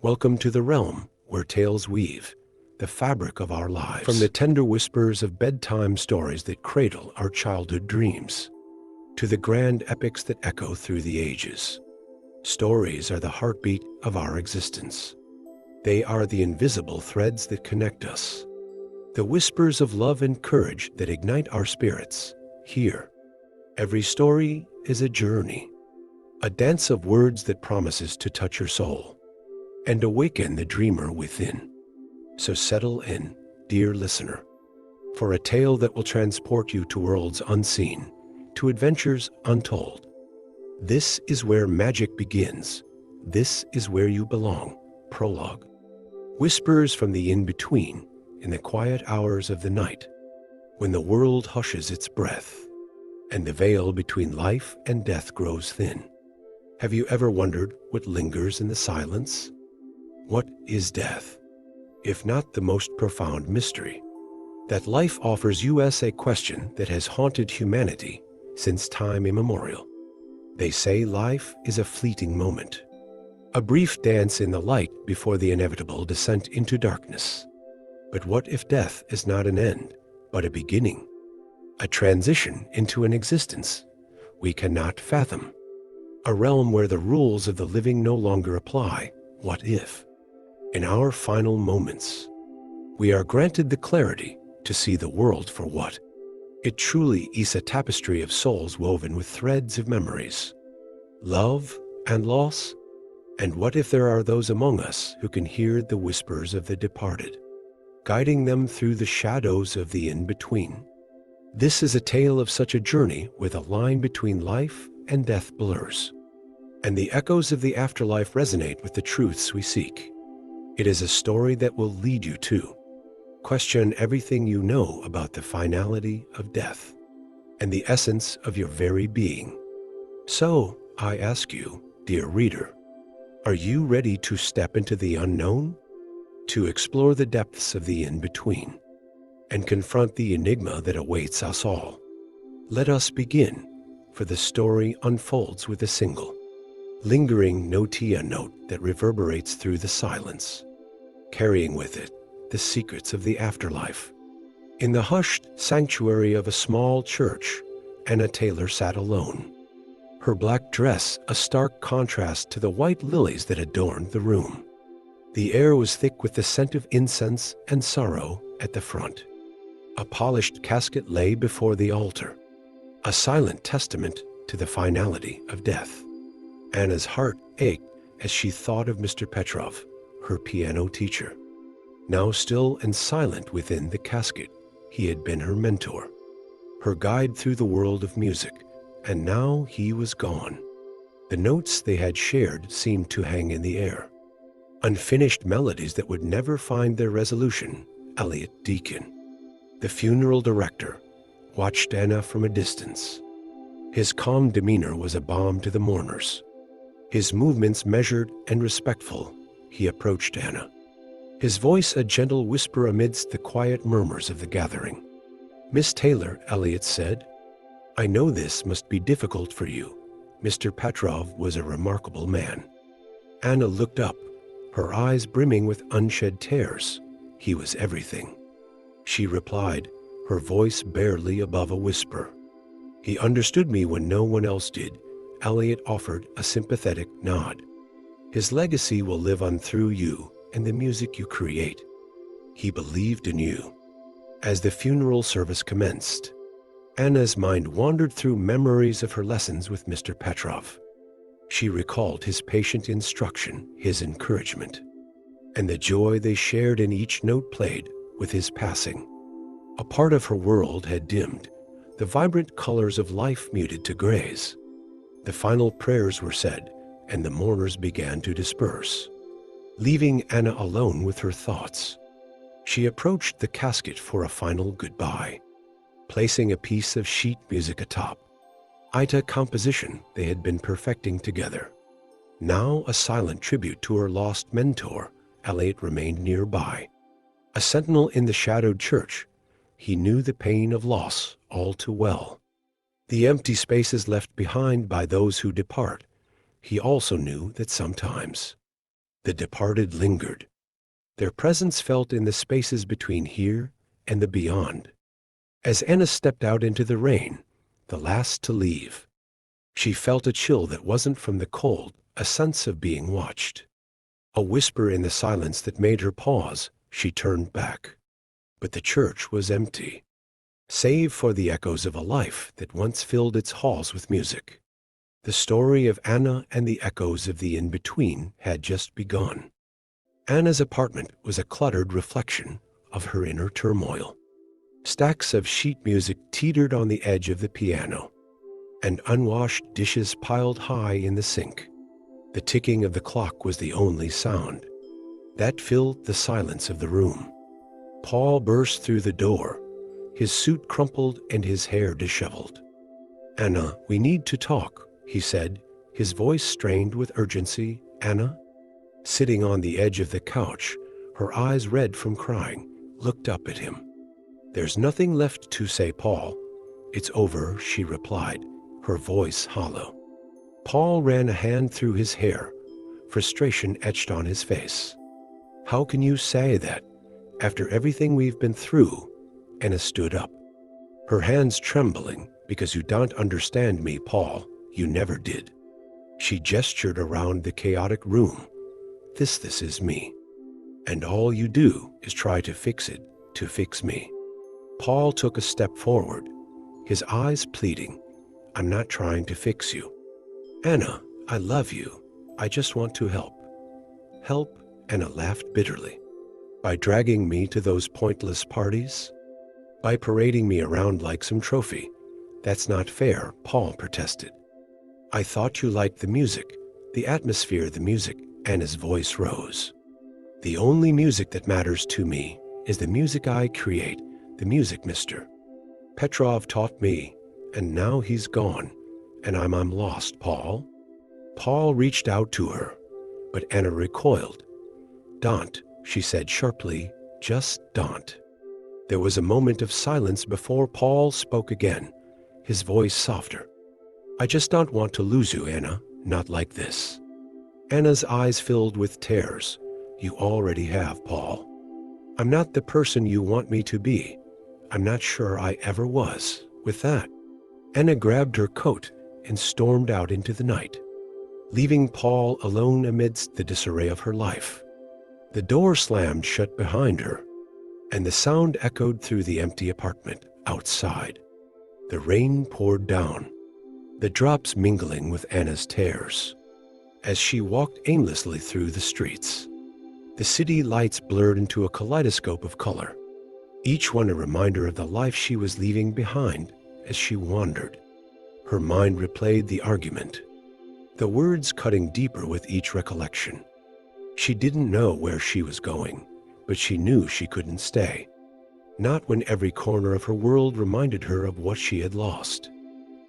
Welcome to the realm where tales weave the fabric of our lives. From the tender whispers of bedtime stories that cradle our childhood dreams, to the grand epics that echo through the ages. Stories are the heartbeat of our existence. They are the invisible threads that connect us, the whispers of love and courage that ignite our spirits. Here, every story is a journey, a dance of words that promises to touch your soul and awaken the dreamer within. So settle in, dear listener, for a tale that will transport you to worlds unseen, to adventures untold. This is where magic begins. This is where you belong. Prologue. Whispers from the in-between, in the quiet hours of the night, when the world hushes its breath, and the veil between life and death grows thin. Have you ever wondered what lingers in the silence? What is death, if not the most profound mystery that life offers us? A question that has haunted humanity since time immemorial. They say life is a fleeting moment, a brief dance in the light before the inevitable descent into darkness. But what if death is not an end, but a beginning, a transition into an existence we cannot fathom, a realm where the rules of the living no longer apply? What if, in our final moments, we are granted the clarity to see the world for what it truly is, a tapestry of souls woven with threads of memories, love and loss? And what if there are those among us who can hear the whispers of the departed, guiding them through the shadows of the in-between? This is a tale of such a journey where the line between life and death blurs, and the echoes of the afterlife resonate with the truths we seek. It is a story that will lead you to question everything you know about the finality of death and the essence of your very being. So, I ask you, dear reader, are you ready to step into the unknown, to explore the depths of the in-between, and confront the enigma that awaits us all? Let us begin, for the story unfolds with a single, lingering notia note that reverberates through the silence, carrying with it the secrets of the afterlife. In the hushed sanctuary of a small church, Anna Taylor sat alone, her black dress a stark contrast to the white lilies that adorned the room. The air was thick with the scent of incense and sorrow at the front. A polished casket lay before the altar, a silent testament to the finality of death. Anna's heart ached as she thought of Mr. Petrov, her piano teacher. Now still and silent within the casket, he had been her mentor, her guide through the world of music, and now he was gone. The notes they had shared seemed to hang in the air, unfinished melodies that would never find their resolution. Elliot Deacon, the funeral director, watched Anna from a distance. His calm demeanor was a balm to the mourners. His movements measured and respectful, he approached Anna, his voice a gentle whisper amidst the quiet murmurs of the gathering. "Miss Taylor," Elliot said, "I know this must be difficult for you. Mr. Petrov was a remarkable man." Anna looked up, her eyes brimming with unshed tears. "He was everything," she replied, her voice barely above a whisper. "He understood me when no one else did." Elliot offered a sympathetic nod. "His legacy will live on through you and the music you create. He believed in you." As the funeral service commenced, Anna's mind wandered through memories of her lessons with Mr. Petrov. She recalled his patient instruction, his encouragement, and the joy they shared in each note played. With his passing, a part of her world had dimmed, the vibrant colors of life muted to grays. The final prayers were said, and the mourners began to disperse, leaving Anna alone with her thoughts. She approached the casket for a final goodbye, placing a piece of sheet music atop, a composition they had been perfecting together. Now a silent tribute to her lost mentor, Elliot remained nearby. A sentinel in the shadowed church, he knew the pain of loss all too well. The empty spaces left behind by those who depart. He also knew that sometimes The departed lingered, their presence felt in the spaces between here and the beyond. As Anna stepped out into the rain, the last to leave, she felt a chill that wasn't from the cold, a sense of being watched. A whisper in the silence that made her pause. She turned back. But the church was empty, save for the echoes of a life that once filled its halls with music. The story of Anna and the echoes of the in-between had just begun. Anna's apartment was a cluttered reflection of her inner turmoil. Stacks of sheet music teetered on the edge of the piano, and unwashed dishes piled high in the sink. The ticking of the clock was the only sound that filled the silence of the room. Paul burst through the door, his suit crumpled and his hair disheveled. "Anna, we need to talk," he said, his voice strained with urgency. Anna, sitting on the edge of the couch, her eyes red from crying, looked up at him. "There's nothing left to say, Paul. It's over," she replied, her voice hollow. Paul ran a hand through his hair, frustration etched on his face. "How can you say that, after everything we've been through?" Anna stood up, her hands trembling. "Because you don't understand me, Paul. You never did." She gestured around the chaotic room. This is me. And all you do is try to fix it, to fix me." Paul took a step forward, his eyes pleading. "I'm not trying to fix you. Anna, I love you. I just want to help." "Help?" Anna laughed bitterly. "By dragging me to those pointless parties? By parading me around like some trophy? That's not fair," Paul protested. "I thought you liked the music, the atmosphere, the music." Anna's voice rose. "The only music that matters to me is the music I create, the music Mr. Petrov taught me, and now he's gone, and I'm lost, Paul." Paul reached out to her, but Anna recoiled. "Don't," she said sharply, "just don't." There was a moment of silence before Paul spoke again, his voice softer. "I just don't want to lose you, Anna, not like this." Anna's eyes filled with tears. "You already have, Paul. I'm not the person you want me to be. I'm not sure I ever was." With that, Anna grabbed her coat and stormed out into the night, leaving Paul alone amidst the disarray of her life. The door slammed shut behind her, and the sound echoed through the empty apartment outside. The rain poured down, the drops mingling with Anna's tears. As she walked aimlessly through the streets, the city lights blurred into a kaleidoscope of color, each one a reminder of the life she was leaving behind. As she wandered, her mind replayed the argument, the words cutting deeper with each recollection. She didn't know where she was going, but she knew she couldn't stay. Not when every corner of her world reminded her of what she had lost.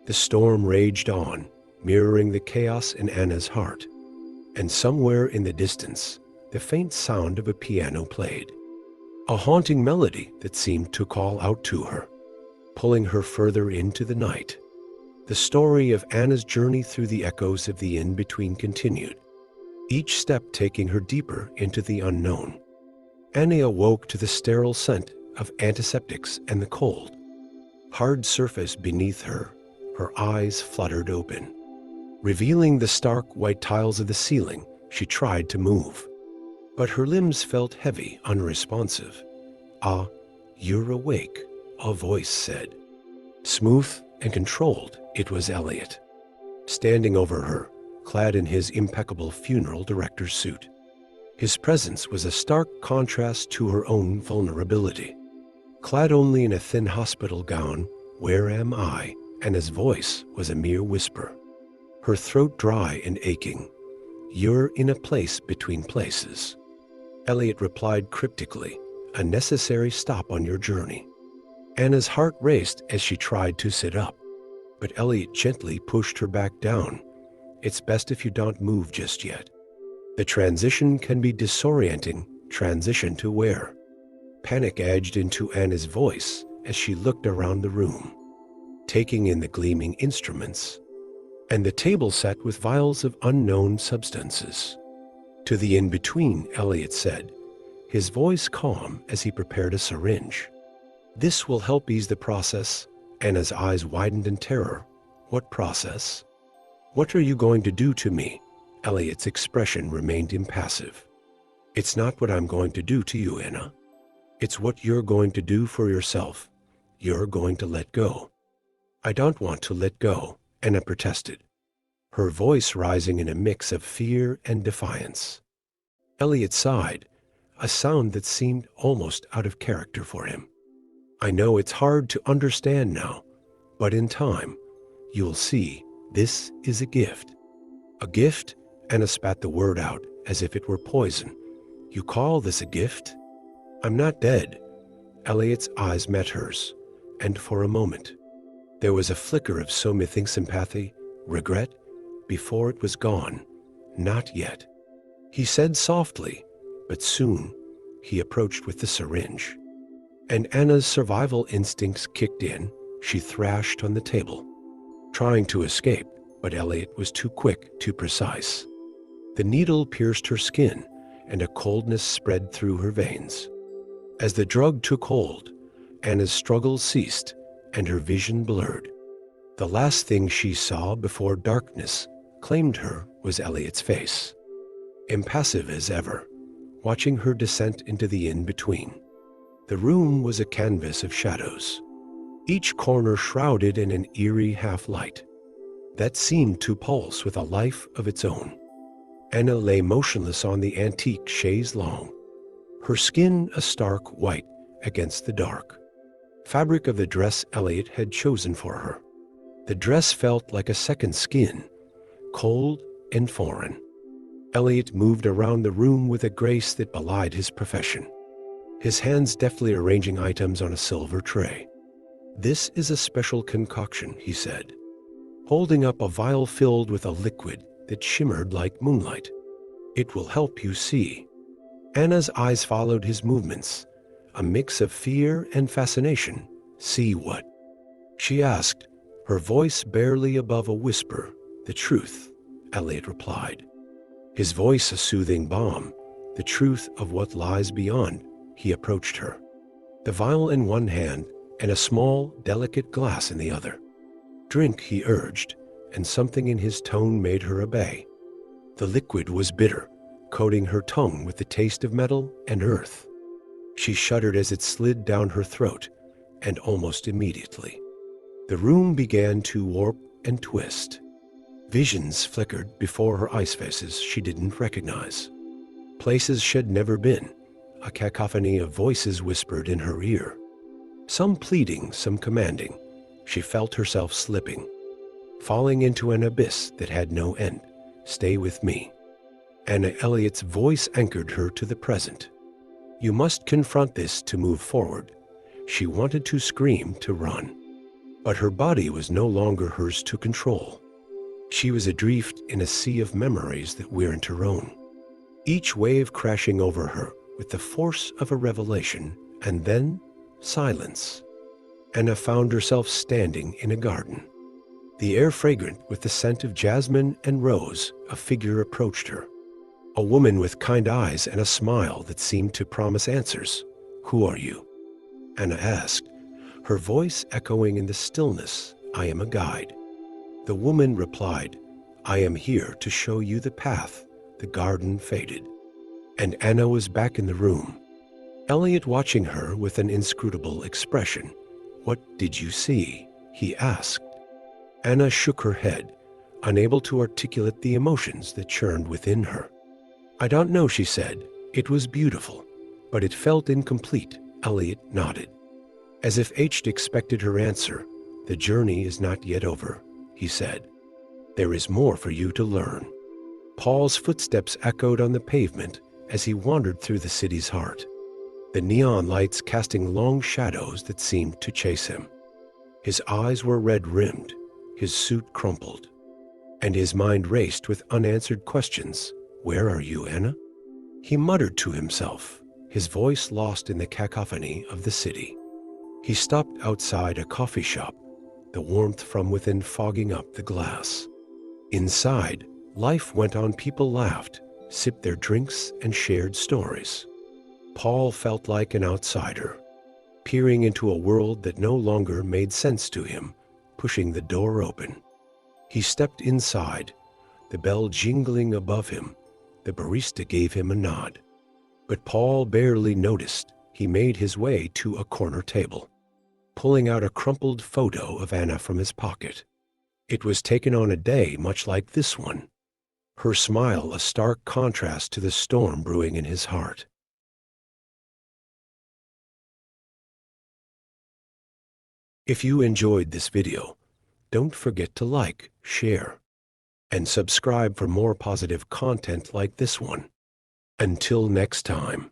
The storm raged on, mirroring the chaos in Anna's heart. And somewhere in the distance, the faint sound of a piano played, a haunting melody that seemed to call out to her, pulling her further into the night. The story of Anna's journey through the echoes of the in-between continued, each step taking her deeper into the unknown. Anna awoke to the sterile scent of antiseptics and the cold, hard surface beneath her. Her eyes fluttered open, revealing the stark white tiles of the ceiling. She tried to move, but her limbs felt heavy, unresponsive. "Ah, you're awake," a voice said. Smooth and controlled, it was Elliot, standing over her, clad in his impeccable funeral director's suit. His presence was a stark contrast to her own vulnerability. Clad only in a thin hospital gown, "Where am I?" and his voice was a mere whisper, her throat dry and aching. "You're in a place between places." Elliot replied cryptically, "A necessary stop on your journey." Anna's heart raced as she tried to sit up, but Elliot gently pushed her back down. "It's best if you don't move just yet. The transition can be disorienting." "Transition to where?" Panic edged into Anna's voice as she looked around the room, taking in the gleaming instruments and the table set with vials of unknown substances. To the in-between, Elliot said, his voice calm as he prepared a syringe. This will help ease the process. Anna's eyes widened in terror. What process? What are you going to do to me? Elliot's expression remained impassive. It's not what I'm going to do to you, Anna. It's what you're going to do for yourself. You're going to let go. I don't want to let go, Anna protested, her voice rising in a mix of fear and defiance. Elliot sighed, a sound that seemed almost out of character for him. I know it's hard to understand now, but in time, you'll see this is a gift. A gift? Anna spat the word out as if it were poison. You call this a gift? I'm not dead. Elliot's eyes met hers, and for a moment, there was a flicker of so-mything sympathy, regret, before it was gone. Not yet. He said softly, but soon he approached with the syringe. And Anna's survival instincts kicked in. She thrashed on the table, trying to escape, but Elliot was too quick, too precise. The needle pierced her skin, and a coldness spread through her veins. As the drug took hold, Anna's struggles ceased, and her vision blurred. The last thing she saw before darkness claimed her was Elliot's face, impassive as ever, watching her descent into the in-between. The room was a canvas of shadows, each corner shrouded in an eerie half-light that seemed to pulse with a life of its own. Anna lay motionless on the antique chaise longue, her skin a stark white against the dark fabric of the dress Elliot had chosen for her. The dress felt like a second skin, cold and foreign. Elliot moved around the room with a grace that belied his profession, his hands deftly arranging items on a silver tray. This is a special concoction, he said, holding up a vial filled with a liquid that shimmered like moonlight. It will help you see. Anna's eyes followed his movements, a mix of fear and fascination. See what? She asked, her voice barely above a whisper. The truth, Elliot replied, his voice a soothing balm. The truth of what lies beyond. He approached her, the vial in one hand and a small, delicate glass in the other. Drink, he urged, and something in his tone made her obey. The liquid was bitter, coating her tongue with the taste of metal and earth. She shuddered as it slid down her throat, and almost immediately, the room began to warp and twist. Visions flickered before her ice faces she didn't recognize. Places she'd never been. A cacophony of voices whispered in her ear, some pleading, some commanding. She felt herself slipping, falling into an abyss that had no end. Stay with me. Anna Elliot's voice anchored her to the present. You must confront this to move forward. She wanted to scream, to run, but her body was no longer hers to control. She was adrift in a sea of memories that weren't her own, each wave crashing over her with the force of a revelation, and then silence. Anna found herself standing in a garden, the air fragrant with the scent of jasmine and rose. A figure approached her, a woman with kind eyes and a smile that seemed to promise answers. Who are you? Anna asked, her voice echoing in the stillness. I am a guide. The woman replied, I am here to show you the path. The garden faded, and Anna was back in the room, Elliot watching her with an inscrutable expression. What did you see? He asked. Anna shook her head, unable to articulate the emotions that churned within her. I don't know, she said. It was beautiful, but it felt incomplete. Elliot nodded, as if H expected her answer. The journey is not yet over, he said. There is more for you to learn. Paul's footsteps echoed on the pavement as he wandered through the city's heart, the neon lights casting long shadows that seemed to chase him. His eyes were red-rimmed, his suit crumpled, and his mind raced with unanswered questions. Where are you, Anna? He muttered to himself, his voice lost in the cacophony of the city. He stopped outside a coffee shop, the warmth from within fogging up the glass. Inside, life went on. People laughed, sipped their drinks, and shared stories. Paul felt like an outsider, peering into a world that no longer made sense to him, pushing the door open. He stepped inside, the bell jingling above him. The barista gave him a nod. But Paul barely noticed. He made his way to a corner table, pulling out a crumpled photo of Anna from his pocket. It was taken on a day much like this one, her smile a stark contrast to the storm brewing in his heart. If you enjoyed this video, don't forget to like, share, and subscribe for more positive content like this one. Until next time,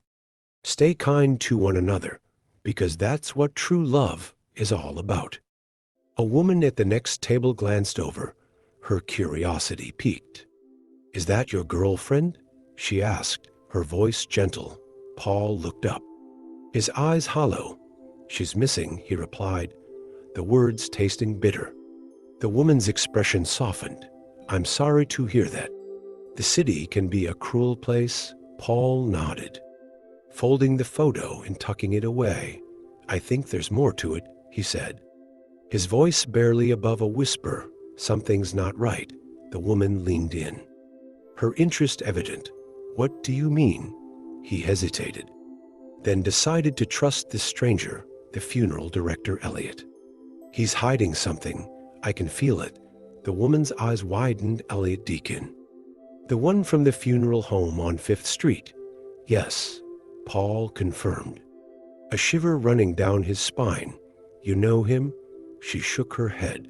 stay kind to one another, because that's what true love is all about. A woman at the next table glanced over, her curiosity piqued. "Is that your girlfriend?" she asked, her voice gentle. Paul looked up, his eyes hollow. "She's missing," he replied, the words tasting bitter. The woman's expression softened. "I'm sorry to hear that. The city can be a cruel place." Paul nodded, folding the photo and tucking it away. "I think there's more to it," he said, his voice barely above a whisper. "Something's not right." The woman leaned in, her interest evident. "What do you mean?" He hesitated, then decided to trust this stranger, the funeral director Elliot. "He's hiding something. I can feel it." The woman's eyes widened. "Elliot Deacon? The one from the funeral home on 5th Street? "Yes," Paul confirmed, a shiver running down his spine. "You know him?" She shook her head.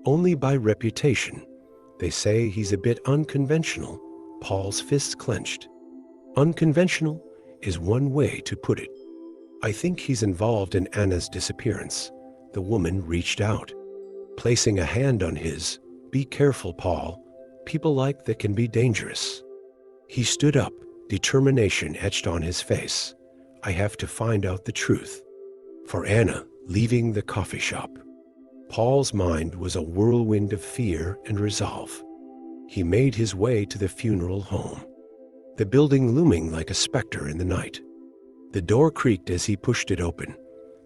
"Only by reputation. They say he's a bit unconventional." Paul's fists clenched. "Unconventional is one way to put it. I think he's involved in Anna's disappearance." The woman reached out, placing a hand on his. "Be careful, Paul. People like that can be dangerous." He stood up, determination etched on his face. "I have to find out the truth. For Anna." Leaving the coffee shop, Paul's mind was a whirlwind of fear and resolve. He made his way to the funeral home, the building looming like a specter in the night. The door creaked as he pushed it open,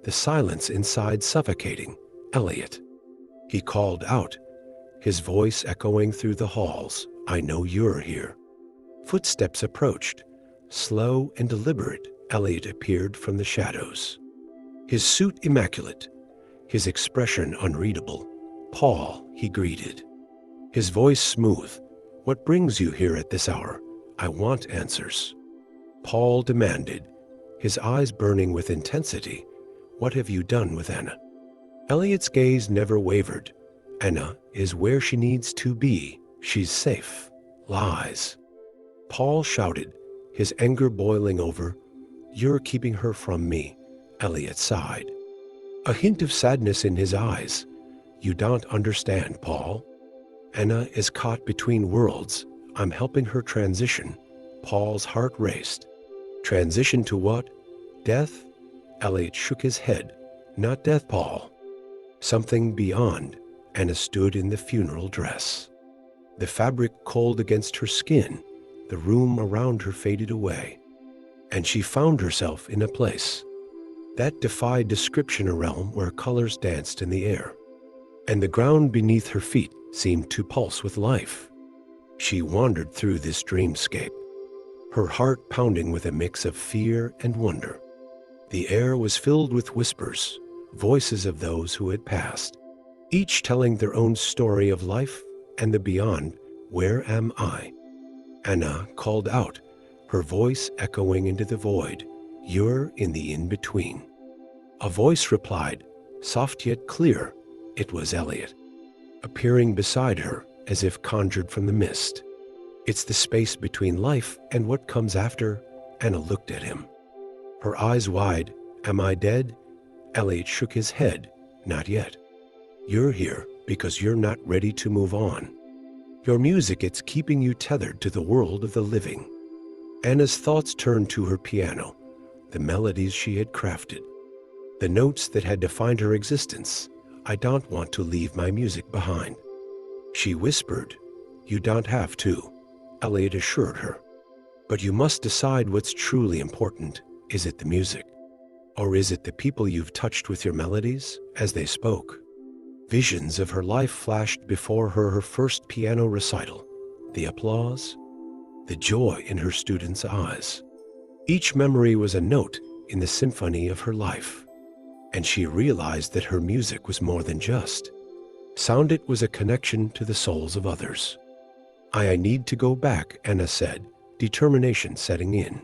the silence inside suffocating. "Elliot." He called out, his voice echoing through the halls. "I know you're here." Footsteps approached. Slow and deliberate, Elliot appeared from the shadows, his suit immaculate, his expression unreadable. "Paul," he greeted, his voice smooth. "What brings you here at this hour? I want answers." Paul demanded, his eyes burning with intensity. "What have you done with Anna?" Elliot's gaze never wavered. "Anna is where she needs to be. She's safe." "Lies!" Paul shouted, his anger boiling over. "You're keeping her from me." Elliot sighed, a hint of sadness in his eyes. "You don't understand, Paul. Anna is caught between worlds. I'm helping her transition." Paul's heart raced. "Transition to what? Death?" Elliot shook his head. "Not death, Paul. Something beyond." Anna stood in the funeral dress, the fabric cold against her skin. The room around her faded away, and she found herself in a place that defied description, a realm where colors danced in the air, and the ground beneath her feet seemed to pulse with life. She wandered through this dreamscape, her heart pounding with a mix of fear and wonder. The air was filled with whispers, voices of those who had passed, each telling their own story of life and the beyond. "Where am I?" Anna called out, her voice echoing into the void. "You're in the in-between." A voice replied, soft yet clear. It was Elliot, appearing beside her as if conjured from the mist. "It's the space between life and what comes after." Anna looked at him, her eyes wide. "Am I dead?" Elliot shook his head. "Not yet. You're here because you're not ready to move on. Your music, it's keeping you tethered to the world of the living." Anna's thoughts turned to her piano, the melodies she had crafted, the notes that had defined her existence. "I don't want to leave my music behind," she whispered. "You don't have to," Elliot assured her. But you must decide what's truly important. Is it the music? Or is it the people you've touched with your melodies as they spoke? Visions of her life flashed before her first piano recital, the applause, the joy in her students' eyes. Each memory was a note in the symphony of her life, and she realized that her music was more than just sound. It was a connection to the souls of others. I need to go back, Anna said, determination setting in.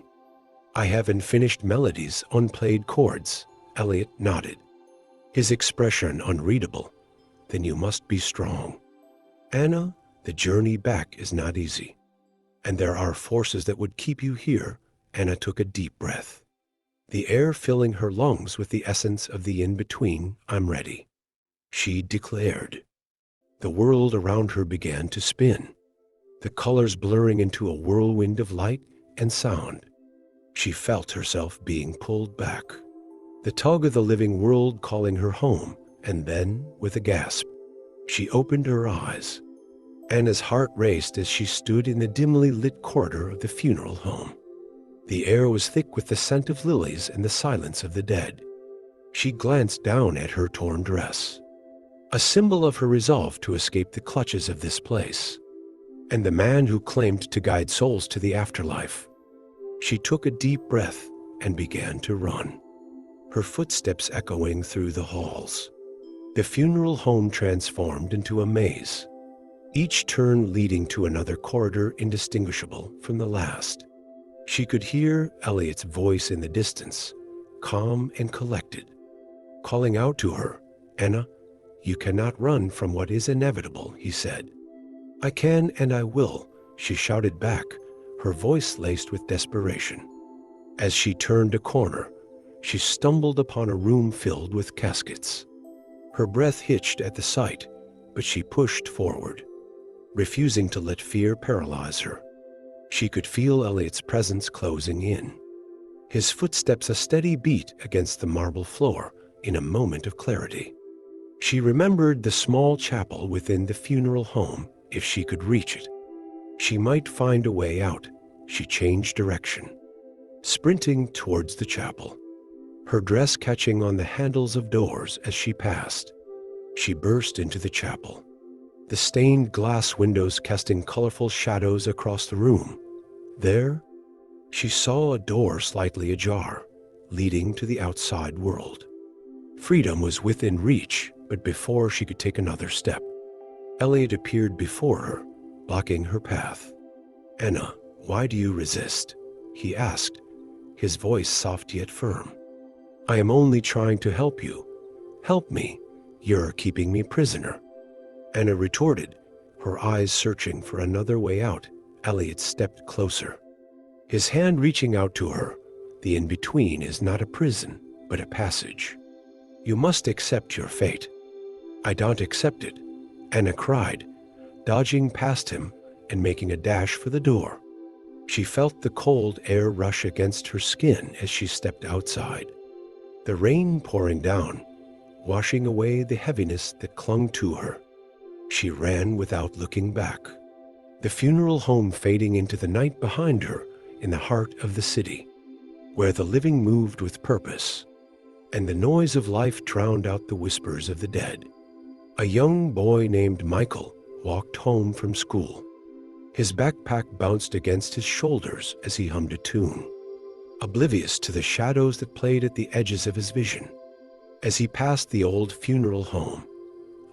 I have unfinished melodies, unplayed chords. Elliot nodded, his expression unreadable. Then you must be strong. Anna, the journey back is not easy, and there are forces that would keep you here. Anna took a deep breath, the air filling her lungs with the essence of the in-between. I'm ready, she declared. The world around her began to spin, the colors blurring into a whirlwind of light and sound. She felt herself being pulled back, the tug of the living world calling her home. And then, with a gasp, she opened her eyes. Anna's heart raced as she stood in the dimly lit corridor of the funeral home. The air was thick with the scent of lilies and the silence of the dead. She glanced down at her torn dress, a symbol of her resolve to escape the clutches of this place, and the man who claimed to guide souls to the afterlife. She took a deep breath and began to run, her footsteps echoing through the halls. The funeral home transformed into a maze, each turn leading to another corridor indistinguishable from the last. She could hear Elliot's voice in the distance, calm and collected, calling out to her. Anna, you cannot run from what is inevitable, he said. I can and I will, she shouted back, her voice laced with desperation. As she turned a corner, she stumbled upon a room filled with caskets. Her breath hitched at the sight, but she pushed forward, refusing to let fear paralyze her. She could feel Elliot's presence closing in, his footsteps a steady beat against the marble floor. In a moment of clarity, she remembered the small chapel within the funeral home. If she could reach it, she might find a way out. She changed direction, sprinting towards the chapel, her dress catching on the handles of doors as she passed. She burst into the chapel, the stained glass windows casting colorful shadows across the room. There, she saw a door slightly ajar, leading to the outside world. Freedom was within reach, but before she could take another step, Elliot appeared before her, blocking her path. Anna, why do you resist? He asked, his voice soft yet firm. I am only trying to help you. Help me. You're keeping me prisoner. Anna retorted, her eyes searching for another way out. Elliot stepped closer, his hand reaching out to her. The in-between is not a prison, but a passage. You must accept your fate. I don't accept it, Anna cried, dodging past him and making a dash for the door. She felt the cold air rush against her skin as she stepped outside, the rain pouring down, washing away the heaviness that clung to her. She ran without looking back, the funeral home fading into the night behind her in the heart of the city, where the living moved with purpose, and the noise of life drowned out the whispers of the dead. A young boy named Michael walked home from school. His backpack bounced against his shoulders as he hummed a tune, oblivious to the shadows that played at the edges of his vision. As he passed the old funeral home,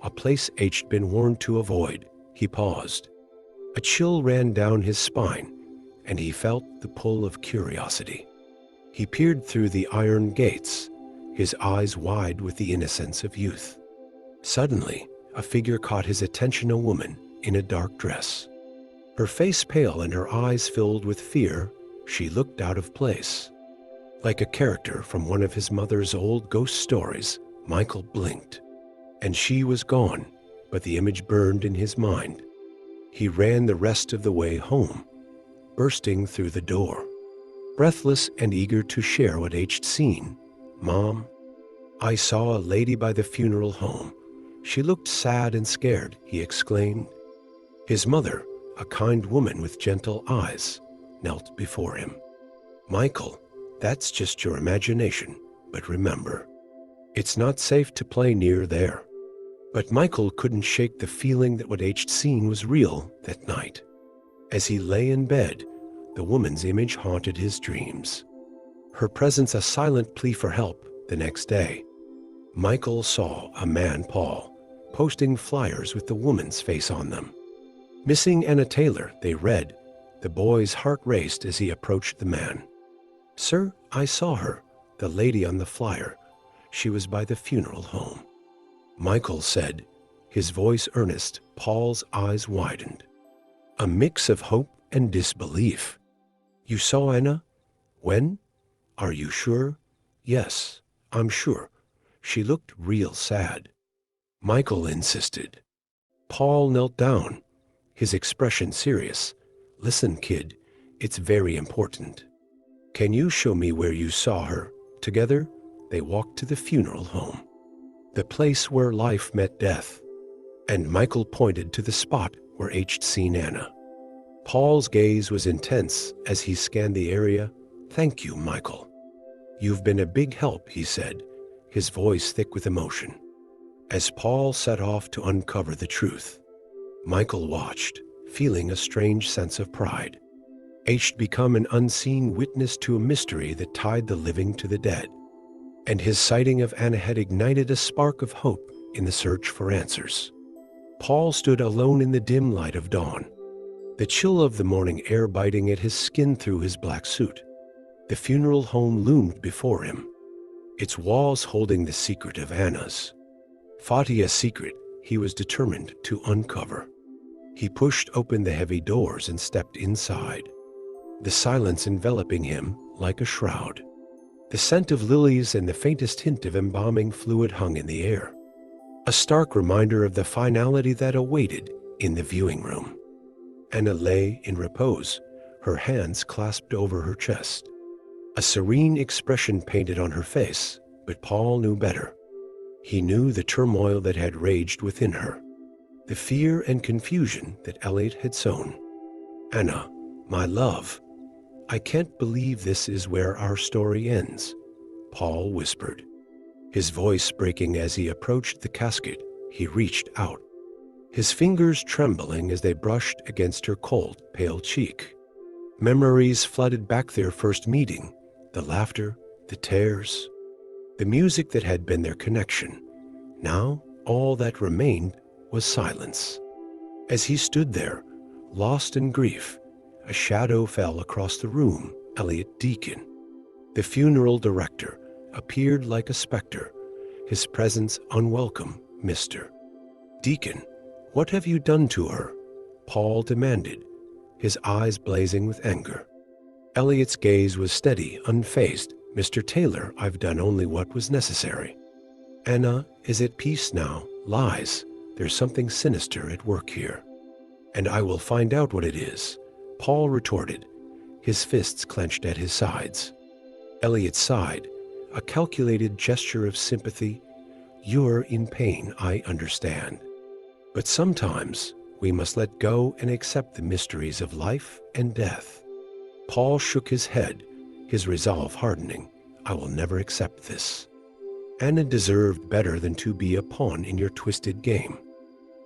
a place H'd been warned to avoid, he paused. A chill ran down his spine, and he felt the pull of curiosity. He peered through the iron gates, his eyes wide with the innocence of youth. Suddenly, a figure caught his attention, a woman in a dark dress. Her face pale and her eyes filled with fear, she looked out of place. Like a character from one of his mother's old ghost stories, Michael blinked, and she was gone, but the image burned in his mind. He ran the rest of the way home, bursting through the door, breathless and eager to share what H'd seen. Mom, I saw a lady by the funeral home. She looked sad and scared, he exclaimed. His mother, a kind woman with gentle eyes, knelt before him. "Michael, that's just your imagination, but remember, it's not safe to play near there." But Michael couldn't shake the feeling that what he'd seen was real that night. As he lay in bed, the woman's image haunted his dreams. Her presence a silent plea for help. The next day, Michael saw a man, Paul, posting flyers with the woman's face on them. "Missing Anna Taylor," they read. The boy's heart raced as he approached the man. "Sir, I saw her, the lady on the flyer. She was by the funeral home." Michael said, his voice earnest. Paul's eyes widened. A mix of hope and disbelief. "You saw Anna? When? Are you sure?" "Yes, I'm sure. She looked real sad." Michael insisted. Paul knelt down, his expression serious. "Listen, kid, it's very important. Can you show me where you saw her?" Together, they walked to the funeral home, the place where life met death, and Michael pointed to the spot where he'd seen Anna. Paul's gaze was intense as he scanned the area. "Thank you, Michael. You've been a big help," he said, his voice thick with emotion. As Paul set off to uncover the truth, Michael watched, feeling a strange sense of pride. He'd become an unseen witness to a mystery that tied the living to the dead, and his sighting of Anna had ignited a spark of hope in the search for answers. Paul stood alone in the dim light of dawn, the chill of the morning air biting at his skin through his black suit. The funeral home loomed before him, its walls holding the secret of Anna's. A secret he was determined to uncover. He pushed open the heavy doors and stepped inside, the silence enveloping him like a shroud. The scent of lilies and the faintest hint of embalming fluid hung in the air, a stark reminder of the finality that awaited in the viewing room. Anna lay in repose, her hands clasped over her chest, a serene expression painted on her face. But Paul knew better. He knew the turmoil that had raged within her, the fear and confusion that Elliot had sown. "Anna, my love, I can't believe this is where our story ends," Paul whispered, his voice breaking as he approached the casket. He reached out, his fingers trembling as they brushed against her cold, pale cheek. Memories flooded back their first meeting, the laughter, the tears, the music that had been their connection. Now, all that remained was silence. As he stood there, lost in grief, a shadow fell across the room. Elliot Deacon, the funeral director, appeared like a specter, his presence unwelcome. "Mr. Deacon, what have you done to her?" Paul demanded, his eyes blazing with anger. Elliot's gaze was steady, unfazed. "Mr. Taylor, I've done only what was necessary. Anna is at peace now." "Lies. There's something sinister at work here, and I will find out what it is," Paul retorted, his fists clenched at his sides. Elliot sighed, a calculated gesture of sympathy. "You're in pain, I understand. But sometimes we must let go and accept the mysteries of life and death." Paul shook his head, his resolve hardening. "I will never accept this. Anna deserved better than to be a pawn in your twisted game."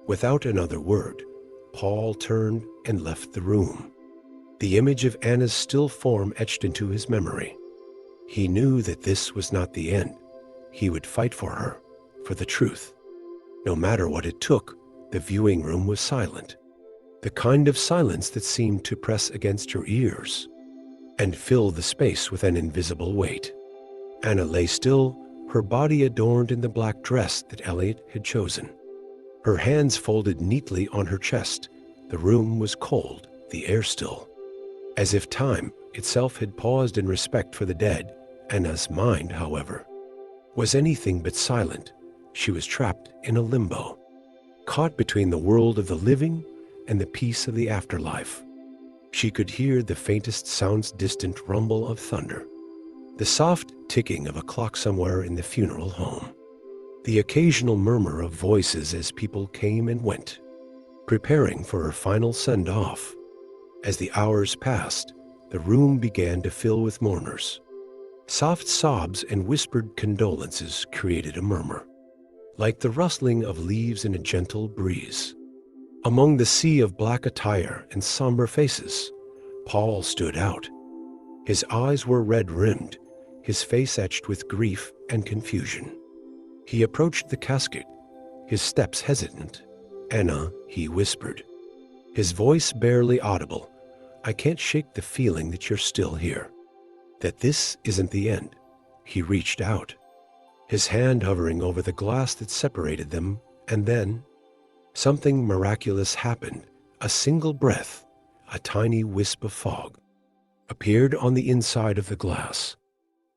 Without another word, Paul turned and left the room, the image of Anna's still form etched into his memory. He knew that this was not the end. He would fight for her, for the truth. No matter what it took. The viewing room was silent, the kind of silence that seemed to press against her ears and fill the space with an invisible weight. Anna lay still, her body adorned in the black dress that Elliot had chosen, her hands folded neatly on her chest. The room was cold, the air still, as if time itself had paused in respect for the dead. Anna's mind, however, was anything but silent. She was trapped in a limbo, caught between the world of the living and the peace of the afterlife. She could hear the faintest sounds, distant rumble of thunder, the soft ticking of a clock somewhere in the funeral home, the occasional murmur of voices as people came and went, preparing for her final send-off. As the hours passed, The room began to fill with mourners. Soft sobs and whispered condolences created a murmur, like the rustling of leaves in a gentle breeze. Among the sea of black attire and somber faces, Paul stood out. His eyes were red-rimmed, his face etched with grief and confusion. He approached the casket, his steps hesitant. "Anna," he whispered, his voice barely audible, "I can't shake the feeling that you're still here, that this isn't the end." He reached out, his hand hovering over the glass that separated them, and then something miraculous happened. A single breath, a tiny wisp of fog, appeared on the inside of the glass,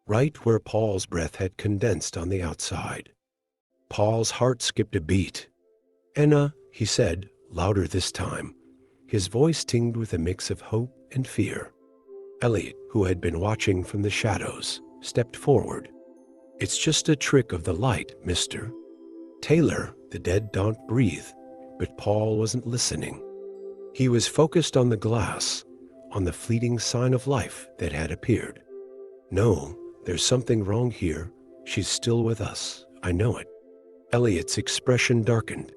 right where Paul's breath had condensed on the outside. Paul's heart skipped a beat. "Anna," he said, louder this time, his voice tinged with a mix of hope and fear. Elliot, who had been watching from the shadows, stepped forward. "It's just a trick of the light, mister." Taylor, the dead, don't breathe, but Paul wasn't listening. He was focused on the glass, on the fleeting sign of life that had appeared. "No, there's something wrong here. She's still with us. I know it." Elliot's expression darkened.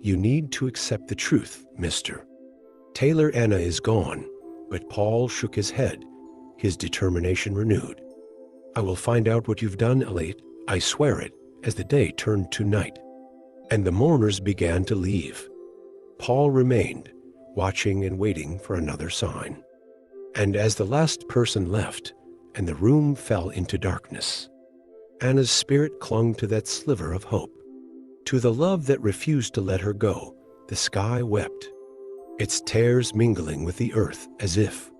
"You need to accept the truth, mister." "Taylor, Anna is gone," but Paul shook his head, his determination renewed. "I will find out what you've done, Elliot. I swear it," as the day turned to night, and the mourners began to leave. Paul remained, watching and waiting for another sign. And as the last person left, and the room fell into darkness, Anna's spirit clung to that sliver of hope, to the love that refused to let her go. The sky wept, its tears mingling with the earth as if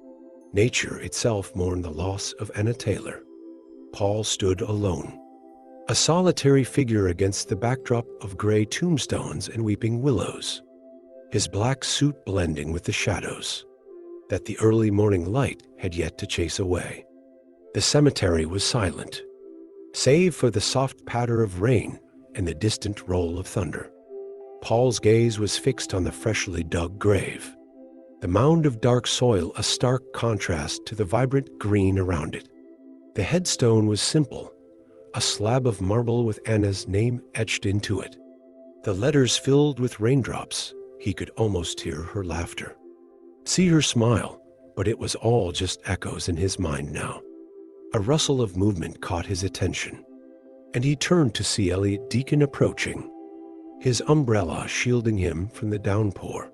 nature itself mourned the loss of Anna Taylor. Paul stood alone, a solitary figure against the backdrop of gray tombstones and weeping willows, his black suit blending with the shadows that the early morning light had yet to chase away. The cemetery was silent, save for the soft patter of rain and the distant roll of thunder. Paul's gaze was fixed on the freshly dug grave, the mound of dark soil a stark contrast to the vibrant green around it. The headstone was simple, a slab of marble with Anna's name etched into it. The letters filled with raindrops. He could almost hear her laughter, see her smile, but it was all just echoes in his mind now. A rustle of movement caught his attention, and he turned to see Elliot Deacon approaching, his umbrella shielding him from the downpour.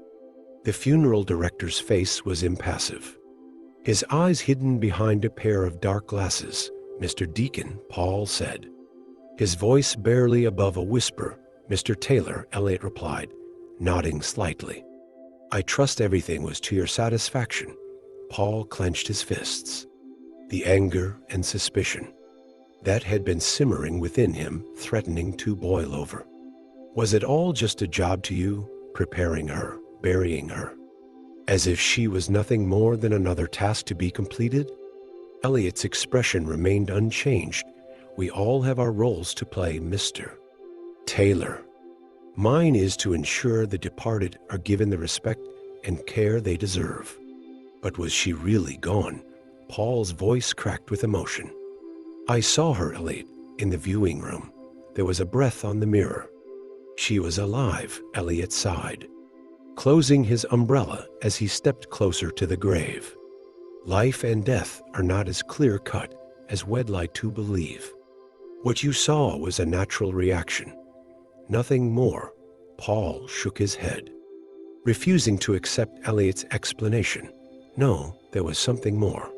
The funeral director's face was impassive, his eyes hidden behind a pair of dark glasses. "Mr. Deacon," Paul said, his voice barely above a whisper. "Mr. Taylor," Elliot replied, nodding slightly. "I trust everything was to your satisfaction." Paul clenched his fists, the anger and suspicion that had been simmering within him threatening to boil over. Was it all just a job to you, preparing her, burying her, as if she was nothing more than another task to be completed? Elliot's expression remained unchanged. "We all have our roles to play, Mr. Taylor. Mine is to ensure the departed are given the respect and care they deserve." But was she really gone? Paul's voice cracked with emotion. "I saw her, Elliot, in the viewing room. There was a breath on the mirror. She was alive," Elliot sighed, closing his umbrella as he stepped closer to the grave. "Life and death are not as clear-cut as we'd like to believe. What you saw was a natural reaction, nothing more." Paul shook his head, refusing to accept Elliot's explanation. "No, there was something more.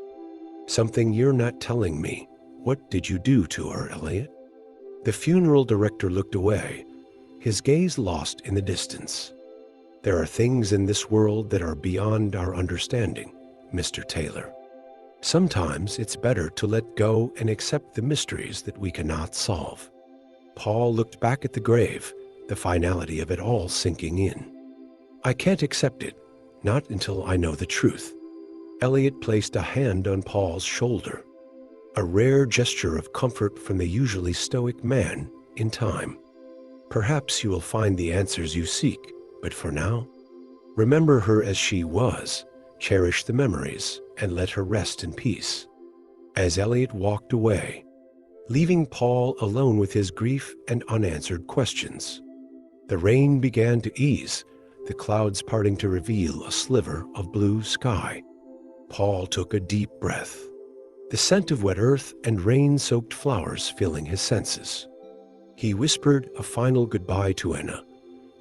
Something you're not telling me. What did you do to her, Elliot?" The funeral director looked away, his gaze lost in the distance. "There are things in this world that are beyond our understanding, Mr. Taylor. Sometimes it's better to let go and accept the mysteries that we cannot solve." Paul looked back at the grave, the finality of it all sinking in. "I can't accept it, not until I know the truth." Elliot placed a hand on Paul's shoulder, a rare gesture of comfort from the usually stoic man. "In time, perhaps you will find the answers you seek, but for now, remember her as she was. cherish the memories, and let her rest in peace. As Elliot walked away, leaving Paul alone with his grief and unanswered questions, the rain began to ease, the clouds parting to reveal a sliver of blue sky. Paul took a deep breath, the scent of wet earth and rain-soaked flowers filling his senses. He whispered a final goodbye to Anna,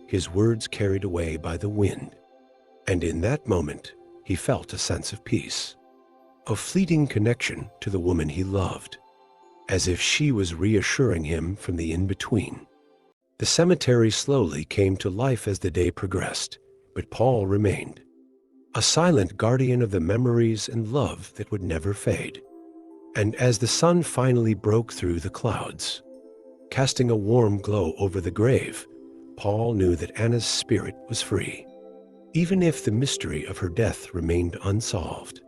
his words carried away by the wind. And in that moment, he felt a sense of peace, a fleeting connection to the woman he loved, as if she was reassuring him from the in-between. The cemetery slowly came to life as the day progressed, but Paul remained, a silent guardian of the memories and love that would never fade. And as the sun finally broke through the clouds, casting a warm glow over the grave, Paul knew that Anna's spirit was free. Even if the mystery of her death remained unsolved,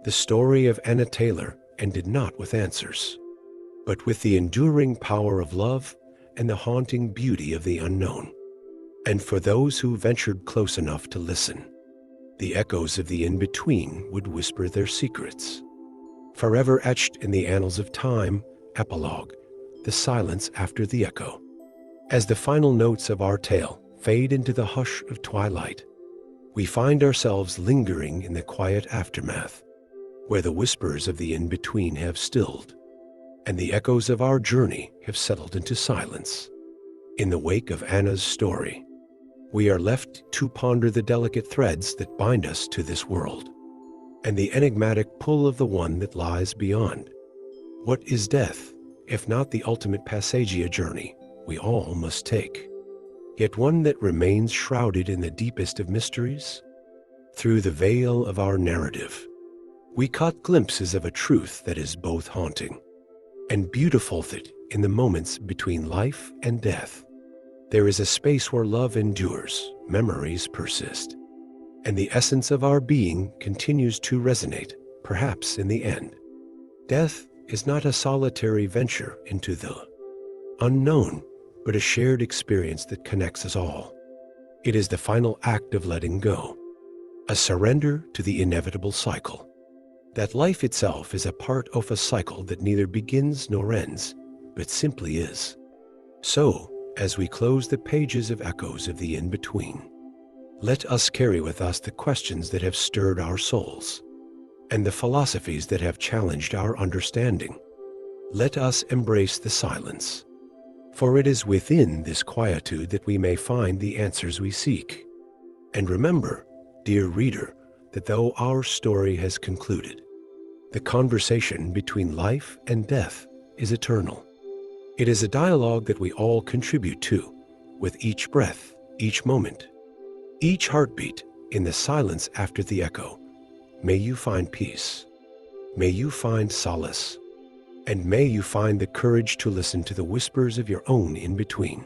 the story of Anna Taylor ended not with answers, but with the enduring power of love and the haunting beauty of the unknown. And for those who ventured close enough to listen, the echoes of the in-between would whisper their secrets. Forever etched in the annals of time, epilogue, the silence after the echo. As the final notes of our tale fade into the hush of twilight, we find ourselves lingering in the quiet aftermath, where the whispers of the in-between have stilled, and the echoes of our journey have settled into silence. In the wake of Anna's story, we are left to ponder the delicate threads that bind us to this world, and the enigmatic pull of the one that lies beyond. What is death, if not the ultimate passagia journey we all must take, yet one that remains shrouded in the deepest of mysteries? Through the veil of our narrative, we caught glimpses of a truth that is both haunting and beautiful, that in the moments between life and death, there is a space where love endures, memories persist, and the essence of our being continues to resonate, perhaps in the end. Death is not a solitary venture into the unknown, but a shared experience that connects us all. It is the final act of letting go, a surrender to the inevitable cycle. That life itself is a part of a cycle that neither begins nor ends, but simply is. So, as we close the pages of Echoes of the In-Between, let us carry with us the questions that have stirred our souls, and the philosophies that have challenged our understanding. Let us embrace the silence, for it is within this quietude that we may find the answers we seek. And remember, dear reader, that though our story has concluded, the conversation between life and death is eternal. It is a dialogue that we all contribute to, with each breath, each moment, each heartbeat. In the silence after the echo, may you find peace, may you find solace, and may you find the courage to listen to the whispers of your own in-between.